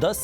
10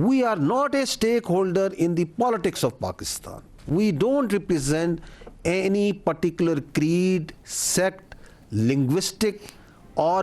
We are not a stakeholder in the politics of Pakistan. We don't represent any particular creed, sect, linguistic or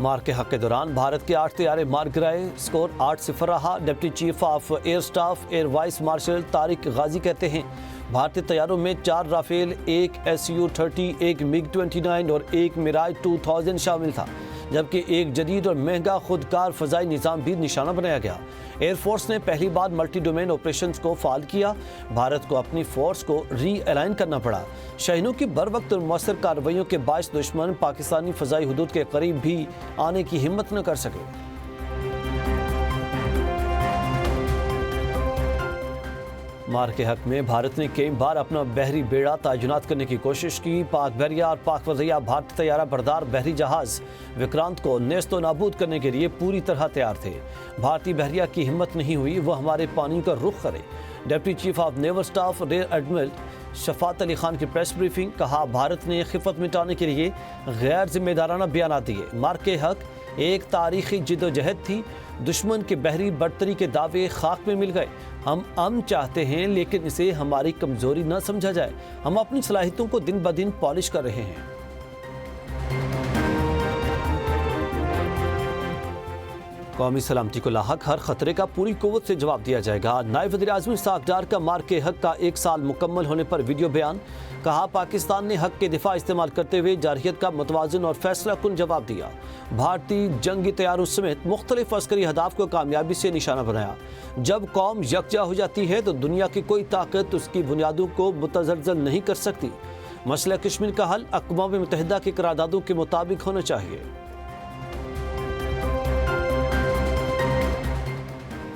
مار کے حق کے دوران بھارت کے 8 طیارے مار گرائے، سکور 8-0 رہا۔ Deputy chief of air staff air vice marshal Tariq Ghazi کہتے ہیں بھارتی طیاروں میں 4 رافیل، 1 SU-30، 1 MiG-29 اور 1 میراج 2000 شامل تھا، جبکہ ایک جدید اور مہنگا خودکار فضائی نظام بھی نشانہ بنایا گیا۔ ایئر فورس نے پہلی بار ملٹی ڈومین آپریشنز کو فعال کیا۔ بھارت کو اپنی فورس کو ری الائن کرنا پڑا۔ شاہینوں کی بر وقت اور مؤثر کارروائیوں کے باعث دشمن پاکستانی فضائی حدود کے قریب بھی آنے کی ہمت نہ کر سکے۔ مار کے حق میں بھارت نے کئی بار اپنا بحری بیڑا تعینات کرنے کی کوشش کی۔ پاک بحریہ اور پاک فضائیہ بھارتی طیارہ بردار بحری جہاز وکرانت کو نیست و نابود کرنے کے لیے پوری طرح تیار تھے۔ بھارتی بحریہ کی ہمت نہیں ہوئی وہ ہمارے پانی کا رخ کرے۔ Deputy chief of naval staff rear admiral Shafaat Ali Khan کی پریس بریفنگ، کہا بھارت نے خفت مٹانے کے لیے غیر ذمہ دارانہ بیانات دیے۔ مار کے حق ایک تاریخی جدوجہد تھی۔ دشمن کے بحری برتری کے دعوے خاک میں مل گئے۔ ہم امن چاہتے ہیں لیکن اسے ہماری کمزوری نہ سمجھا جائے۔ ہم اپنی صلاحیتوں کو دن بدن پالش کر رہے ہیں۔ قومی سلامتی کو لاحق ہر خطرے کا پوری قوت سے جواب دیا جائے گا۔ نائب وزیر اعظم اسحاق ڈار کا مار کے حق کا 1 سال مکمل ہونے پر ویڈیو بیان، کہا پاکستان نے حق کے دفاع استعمال کرتے ہوئے جارحیت کا متوازن اور فیصلہ کن جواب دیا۔ بھارتی جنگی طیاروں سمیت مختلف عسکری اہداف کو کامیابی سے نشانہ بنایا۔ جب قوم یکجا ہو جاتی ہے تو دنیا کی کوئی طاقت اس کی بنیادوں کو متزلزل نہیں کر سکتی۔ مسئلہ کشمیر کا حل اقوام متحدہ کی قراردادوں کے مطابق ہونا چاہیے۔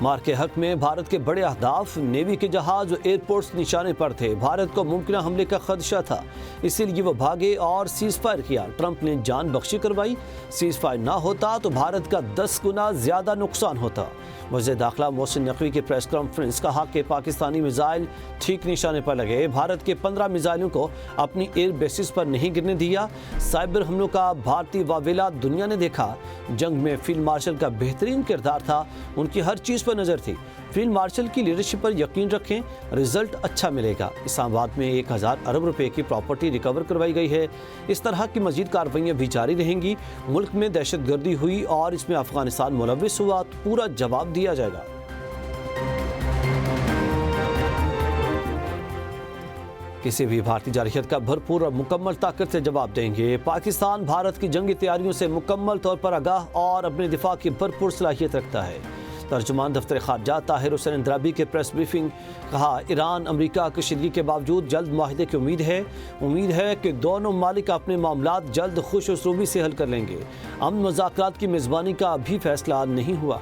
مار کے حق میں بھارت کے بڑے اہداف، نیوی کے جہاز اور ایئرپورٹس نشانے پر تھے۔ بھارت کو ممکنہ حملے کا خدشہ تھا، اسی لیے وہ بھاگے اور سیز فائر کیا۔ ٹرمپ نے جان بخشی کروائی۔ سیز فائر نہ ہوتا تو بھارت کا 10 گنا زیادہ نقصان ہوتا۔ وزیر داخلہ محسن نقوی کی پریس کانفرنس، کہا کہ پاکستانی میزائل ٹھیک نشانے پر لگے۔ بھارت کے 15 میزائلوں کو اپنی ایئر بیسز پر نہیں گرنے دیا۔ سائبر حملوں کا بھارتی واویلا دنیا نے دیکھا۔ جنگ میں فیلڈ مارشل کا بہترین کردار تھا، ان کی ہر چیز پر نظر تھی۔ فیلڈ مارشل کی لیڈرشپ پر یقین رکھیں، رزلٹ اچھا ملے گا۔ اسلام آباد میں 1000 ارب روپے کی پراپرٹی ریکور کروائی گئی ہے۔ اس طرح کی مزید کارروائیاں بھی جاری رہیں گی۔ ملک میں دہشت گردی ہوئی اور اس میں افغانستان ملوث ہوا تو پورا جواب دیا جائے گا۔ کسی بھی بھارتی جارحیت کا بھرپور اور مکمل طاقت سے جواب دیں گے۔ پاکستان بھارت کی جنگی تیاریوں سے مکمل طور پر آگاہ اور اپنے دفاع کی بھرپور صلاحیت رکھتا ہے۔ ترجمان دفتر خارجہ طاہر حسین اندرابی کے پریس بریفنگ، کہا ایران امریکہ کشیدگی کے باوجود جلد معاہدے کی امید ہے کہ دونوں ممالک اپنے معاملات جلد خوش اسلوبی سے حل کر لیں گے۔ امن مذاکرات کی میزبانی کا ابھی فیصلہ نہیں ہوا۔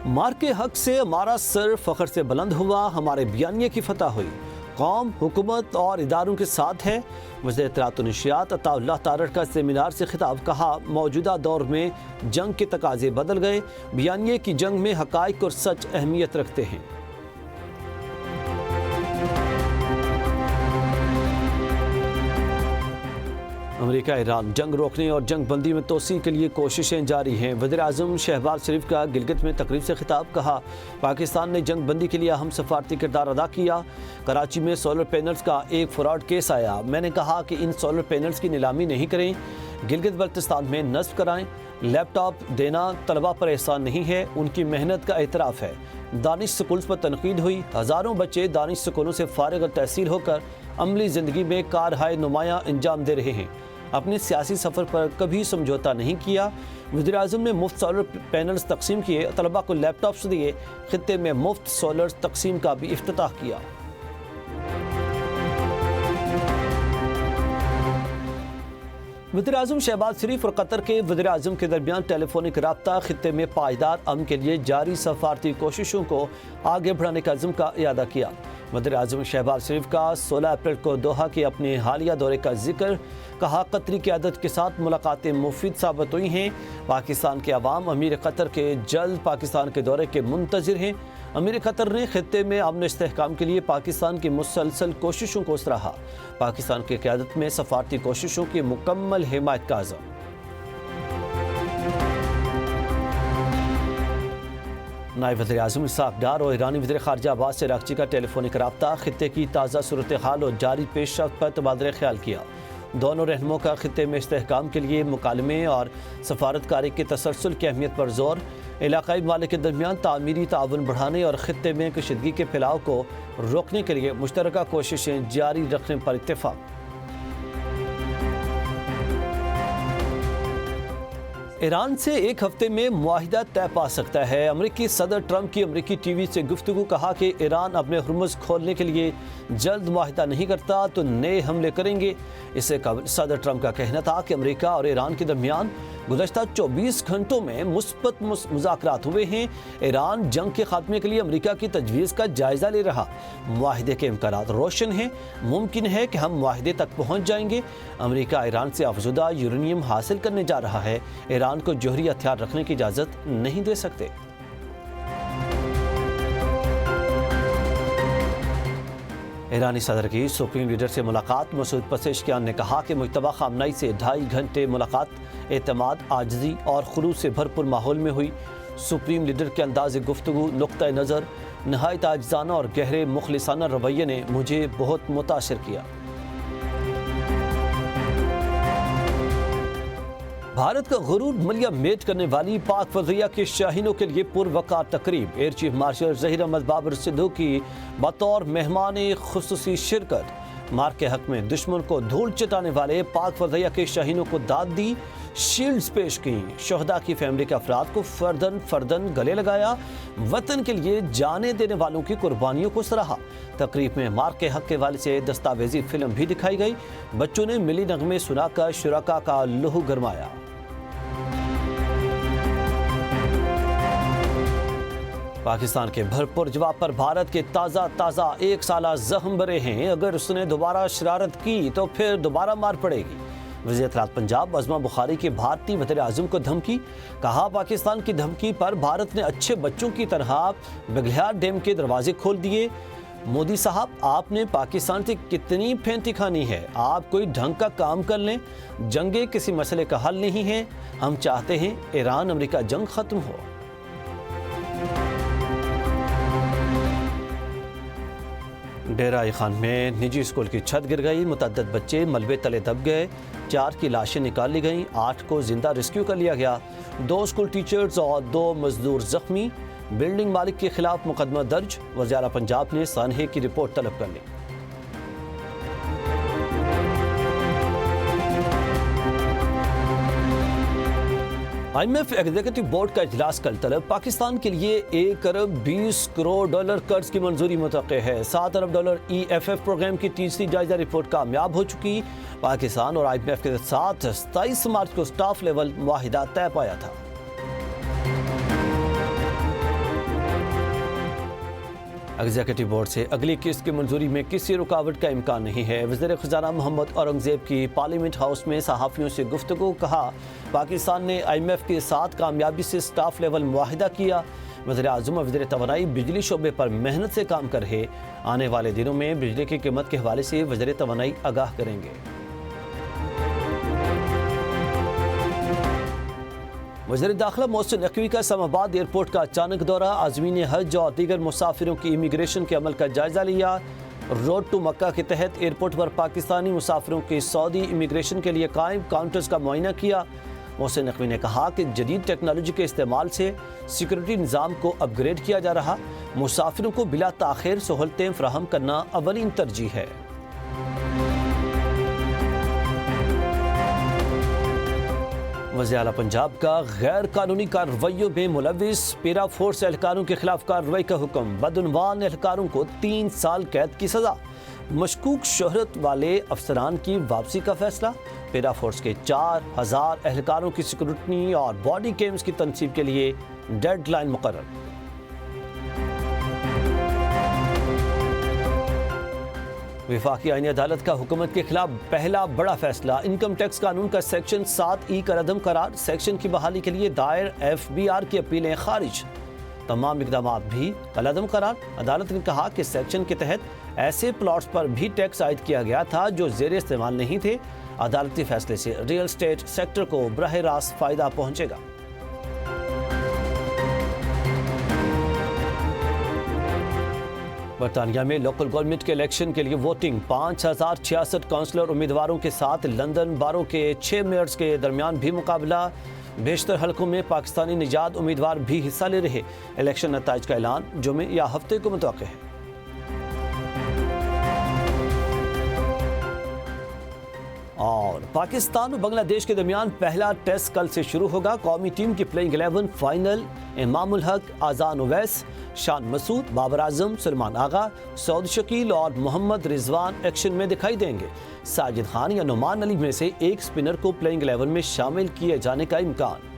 مار کے حق سے ہمارا سر فخر سے بلند ہوا، ہمارے بیانیے کی فتح ہوئی، قوم، حکومت اور اداروں کے ساتھ ہے۔ وزیر اطلاعات و نشریات عطا اللہ تارڑ کا سیمینار سے خطاب، کہا موجودہ دور میں جنگ کے تقاضے بدل گئے، بیانیے کی جنگ میں حقائق اور سچ اہمیت رکھتے ہیں۔ امریکہ ایران جنگ روکنے اور جنگ بندی میں توسیع کے لیے کوششیں جاری ہیں۔ وزیر اعظم شہباز شریف کا گلگت میں تقریب سے خطاب، کہا پاکستان نے جنگ بندی کے لیے اہم سفارتی کردار ادا کیا۔ کراچی میں سولر پینلز کا ایک فراڈ کیس آیا، میں نے کہا کہ ان سولر پینلز کی نیلامی نہیں کریں، گلگت بلتستان میں نصب کرائیں۔ لیپ ٹاپ دینا طلبہ پر احسان نہیں ہے، ان کی محنت کا اعتراف ہے۔ دانش سکولز پر تنقید ہوئی، ہزاروں بچے دانش سکولوں سے فارغ التحصیل ہو کر عملی زندگی میں کارہائے نمایاں انجام دے رہے ہیں۔ اپنے سیاسی سفر پر کبھی سمجھوتا نہیں کیا۔ وزیر اعظم نے مفت سولر پینلز تقسیم کیے، طلبہ کو لیپ ٹاپس دیے، خطے میں مفت سولر تقسیم کا بھی افتتاح کیا۔ وزیر اعظم شہباز شریف اور قطر کے وزیر اعظم کے درمیان ٹیلی فونک رابطہ خطے میں پائیدار امن کے لیے جاری سفارتی کوششوں کو آگے بڑھانے کا عزم کا اعادہ کیا۔ وزیر اعظم شہباز شریف کا 16 اپریل کو دوحہ کے اپنے حالیہ دورے کا ذکر، کہا قطری قیادت کے ساتھ ملاقاتیں مفید ثابت ہوئی ہیں۔ پاکستان کے عوام امیر قطر کے جلد پاکستان کے دورے کے منتظر ہیں۔ امیر قطر نے خطے میں امن استحکام کے لیے پاکستان کی مسلسل کوششوں کو سراہا۔ پاکستان کی قیادت میں سفارتی کوششوں کی مکمل حمایت کا عزم۔ نائب وزیر اعظم اسحاق ڈار اور ایرانی وزیر خارجہ عباس عراقچی کا ٹیلی فونک رابطہ، خطے کی تازہ صورتحال اور جاری پیش رفت پر تبادلہ خیال کیا۔ دونوں رہنماؤں کا خطے میں استحکام کے لیے مکالمے اور سفارتکاری کے تسلسل کی اہمیت پر زور، علاقائی ممالک کے درمیان تعمیری تعاون بڑھانے اور خطے میں کشیدگی کے پھیلاؤ کو روکنے کے لیے مشترکہ کوششیں جاری رکھنے پر اتفاق۔ ایران سے ایک ہفتے میں معاہدہ طے پا سکتا ہے۔ امریکی صدر ٹرمپ کی امریکی ٹی وی سے گفتگو، کہا کہ ایران اپنے ہرمز کھولنے کے لیے جلد معاہدہ نہیں کرتا تو نئے حملے کریں گے۔ اس سے قبل صدر ٹرمپ کا کہنا تھا کہ امریکہ اور ایران کے درمیان گزشتہ 24 گھنٹوں میں مثبت مذاکرات ہوئے ہیں۔ ایران جنگ کے خاتمے کے لیے امریکہ کی تجویز کا جائزہ لے رہا۔ معاہدے کے امکانات روشن ہیں، ممکن ہے کہ ہم معاہدے تک پہنچ جائیں گے۔ امریکہ ایران سے افزودہ یورینیم حاصل کرنے جا رہا ہے، ایران کو جوہری ہتھیار رکھنے کی اجازت نہیں دے سکتے۔ ایرانی صدر کی سپریم لیڈر سے ملاقات، مسعود پزشکیان نے کہا کہ مجتبی خامنئی سے 2.5 گھنٹے ملاقات اعتماد، عاجزی اور خلوص سے بھرپور ماحول میں ہوئی۔ سپریم لیڈر کے انداز گفتگو، نقطۂ نظر، نہایت عاجزانہ اور گہرے مخلصانہ رویے نے مجھے بہت متاثر کیا۔ بھارت کا غرور ملیہ میٹ کرنے والی پاک فضائیہ کے شاہینوں کے لیے پروقار تقریب، air chief marshal Zaheer Ahmed Babar Sidhu کی بطور مہمان خصوصی شرکت۔ مار کے حق میں دشمن کو دھول چٹانے والے پاک فضائیہ کے شاہینوں کو داد دی، شیلڈز پیش کی، شہداء کی فیملی کے افراد کو فردن گلے لگایا، وطن کے لیے جانیں دینے والوں کی قربانیوں کو سراہا۔ تقریب میں مار کے حق کے حوالے سے دستاویزی فلم بھی دکھائی گئی، بچوں نے ملی نغمے سنا کر شرکاء کا لہو گرمایا۔ پاکستان کے بھرپور جواب پر بھارت کے تازہ 1 سالہ زخم بھرے ہیں، اگر اس نے دوبارہ شرارت کی تو پھر دوبارہ مار پڑے گی۔ وزیر اطلاعات پنجاب عظمہ بخاری کی بھارتی وزیر اعظم کو دھمکی، کہا پاکستان کی دھمکی پر بھارت نے اچھے بچوں کی طرح بگھیار ڈیم کے دروازے کھول دیے۔ مودی صاحب، آپ نے پاکستان سے کتنی پھینٹی کھانی ہے؟ آپ کوئی ڈھنگ کا کام کر لیں، جنگیں کسی مسئلے کا حل نہیں ہیں۔ ہم چاہتے ہیں ایران امریکہ جنگ ختم ہو۔ ڈیرہ خان میں نجی اسکول کی چھت گر گئی، متعدد بچے ملبے تلے دب گئے، 4 کی لاشیں نکال لی گئیں، 8 کو زندہ ریسکیو کر لیا گیا، 2 اسکول ٹیچرز اور 2 مزدور زخمی، بلڈنگ مالک کے خلاف مقدمہ درج، وزیر اعلیٰ پنجاب نے سانحے کی رپورٹ طلب کر لی۔ IMF ایگزیکٹو بورڈ کا اجلاس کل طلب، پاکستان کے لیے $1 ارب 20 کروڑ قرض کی منظوری متوقع ہے۔ $7 ارب EFF پروگرام کی تیسری جائزہ رپورٹ کامیاب ہو چکی۔ پاکستان اور IMF کے ساتھ 27 مارچ کو سٹاف لیول معاہدہ طے پایا تھا۔ ایگزیکٹو بورڈ سے اگلی قسط کی منظوری میں کسی رکاوٹ کا امکان نہیں ہے۔ وزیر خزانہ محمد اورنگزیب کی پارلیمنٹ ہاؤس میں صحافیوں سے گفتگو، کہا پاکستان نے IMF کے ساتھ کامیابی سے سٹاف لیول معاہدہ کیا۔ وزیر اعظم اور وزیر توانائی بجلی شعبے پر محنت سے کام کر رہے، آنے والے دنوں میں بجلی کی قیمت کے حوالے سے وزیر توانائی آگاہ کریں گے۔ وزیر داخلہ محسن نقوی کا اسلام آباد ایئرپورٹ کا اچانک دورہ، عازمین حج اور دیگر مسافروں کی امیگریشن کے عمل کا جائزہ لیا۔ روڈ ٹو مکہ کے تحت ایئرپورٹ پر پاکستانی مسافروں کی سعودی امیگریشن کے لیے قائم کاؤنٹرز کا معائنہ کیا۔ محسن نقوی نے کہا کہ جدید ٹیکنالوجی کے استعمال سے سیکورٹی نظام کو اپ گریڈ کیا جا رہا، مسافروں کو بلا تاخیر سہولتیں فراہم کرنا اولین ترجیح ہے۔ وزیر اعلیٰ پنجاب کا غیر قانونی کارروائیوں میں ملوث پیرا فورس اہلکاروں کے خلاف کارروائی کا حکم، بدعنوان اہلکاروں کو 3 سال قید کی سزا، مشکوک شہرت والے افسران کی واپسی کا فیصلہ، پیرا فورس کے 4000 اہلکاروں کی سیکورٹی اور باڈی کیمز کی تنصیب کے لیے ڈیڈ لائن مقرر۔ وفاقی آئینی عدالت کا حکومت کے خلاف پہلا بڑا فیصلہ، انکم ٹیکس قانون کا سیکشن 7E کا ردم قرار، سیکشن کی بحالی کے لیے دائر FBR کی اپیلیں خارج، تمام اقدامات بھی کالعدم قرار۔ عدالت نے کہا کہ سیکشن کے تحت ایسے پلاٹس پر بھی ٹیکس عائد کیا گیا تھا جو زیر استعمال نہیں تھے۔ عدالتی فیصلے سے ریئل اسٹیٹ سیکٹر کو براہ راست فائدہ پہنچے گا۔ برطانیہ میں لوکل گورنمنٹ کے الیکشن کے لیے ووٹنگ 5066 کونسلر امیدواروں کے ساتھ لندن باروں کے 6 میئرز کے درمیان بھی مقابلہ. بیشتر حلقوں میں پاکستانی نژاد امیدوار بھی حصہ لے رہے. الیکشن نتائج کا اعلان جمعے یا ہفتے کو متوقع ہے. اور پاکستان اور بنگلہ دیش کے درمیان پہلا ٹیسٹ کل سے شروع ہوگا. قومی ٹیم کی پلئنگ 11 فائنل امام الحق، اذان اویس، شان مسعود، بابر اعظم، سلمان آغا، سعود شکیل اور محمد رضوان ایکشن میں دکھائی دیں گے. ساجد خان یا نعمان علی میں سے ایک سپنر کو پلئنگ 11 میں شامل کیے جانے کا امکان.